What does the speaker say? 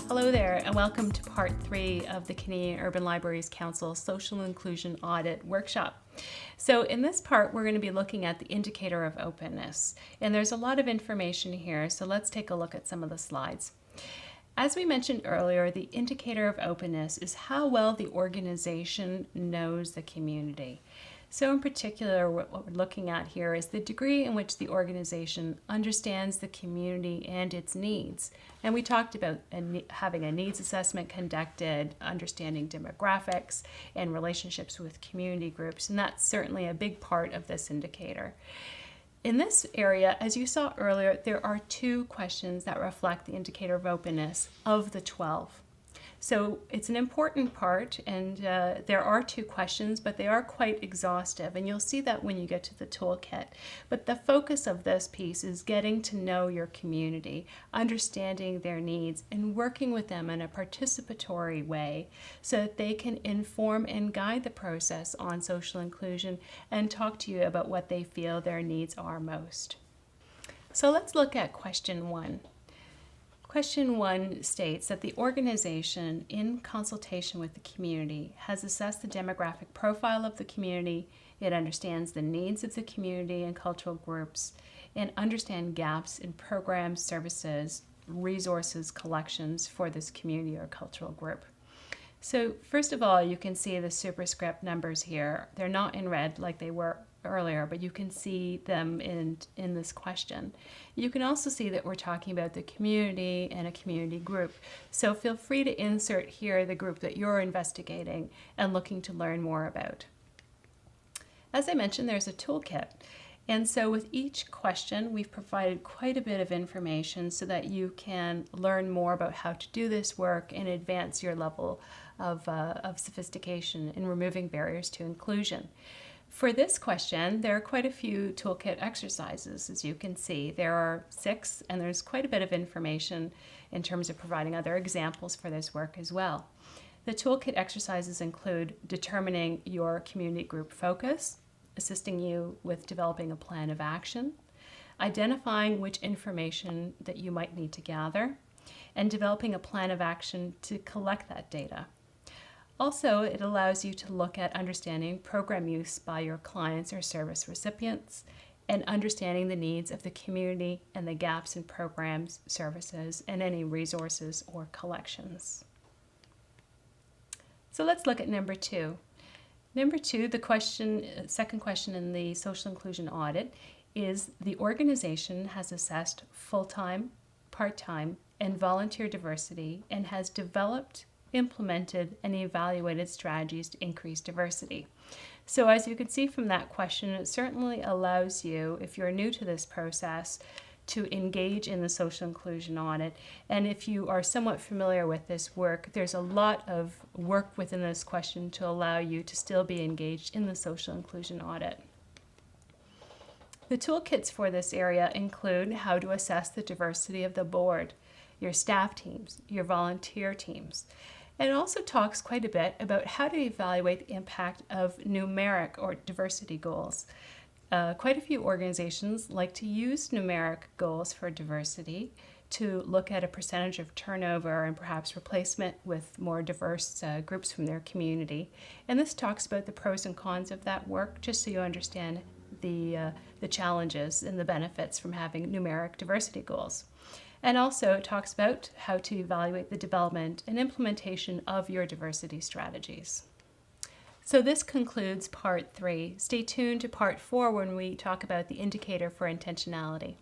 Hello there, and welcome to part 3 of the Canadian Urban Libraries Council Social Inclusion Audit Workshop. So in this part, we're going to be looking at the indicator of openness, and there's a lot of information here, so let's take a look at some of the slides. As we mentioned earlier, the indicator of openness is how well the organization knows the community. So in particular, what we're looking at here is the degree in which the organization understands the community and its needs. And we talked about having a needs assessment conducted, understanding demographics and relationships with community groups, and that's certainly a big part of this indicator. In this area, as you saw earlier, there are 2 questions that reflect the indicator of openness of the 12. So it's an important part, and there are 2 questions, but they are quite exhaustive, and you'll see that when you get to the toolkit. But the focus of this piece is getting to know your community, understanding their needs, and working with them in a participatory way so that they can inform and guide the process on social inclusion and talk to you about what they feel their needs are most. So let's look at question 1. Question 1 states that the organization, in consultation with the community, has assessed the demographic profile of the community, it understands the needs of the community and cultural groups, and understand gaps in programs, services, resources, collections for this community or cultural group. So first of all, you can see the superscript numbers here. They're not in red like they were earlier, but you can see them in this question. You can also see that we're talking about the community and a community group. So feel free to insert here the group that you're investigating and looking to learn more about. As I mentioned, there's a toolkit. And so with each question, we've provided quite a bit of information so that you can learn more about how to do this work and advance your level of sophistication in removing barriers to inclusion. For this question, there are quite a few toolkit exercises, as you can see. There are 6, and there's quite a bit of information in terms of providing other examples for this work as well. The toolkit exercises include determining your community group focus, assisting you with developing a plan of action, identifying which information that you might need to gather, and developing a plan of action to collect that data. Also, it allows you to look at understanding program use by your clients or service recipients and understanding the needs of the community and the gaps in programs, services, and any resources or collections. So let's look at number 2. Number 2, the second question in the social inclusion audit is the organization has assessed full-time, part-time, and volunteer diversity and has developed, implemented, and evaluated strategies to increase diversity. So as you can see from that question, it certainly allows you, if you're new to this process, to engage in the social inclusion audit. And if you are somewhat familiar with this work, there's a lot of work within this question to allow you to still be engaged in the social inclusion audit. The toolkits for this area include how to assess the diversity of the board, your staff teams, your volunteer teams. And it also talks quite a bit about how to evaluate the impact of numeric or diversity goals. Quite a few organizations like to use numeric goals for diversity to look at a percentage of turnover and perhaps replacement with more diverse groups from their community. And this talks about the pros and cons of that work, just so you understand the challenges and the benefits from having numeric diversity goals. And also it talks about how to evaluate the development and implementation of your diversity strategies. So this concludes part 3. Stay tuned to part 4 when we talk about the indicator for intentionality.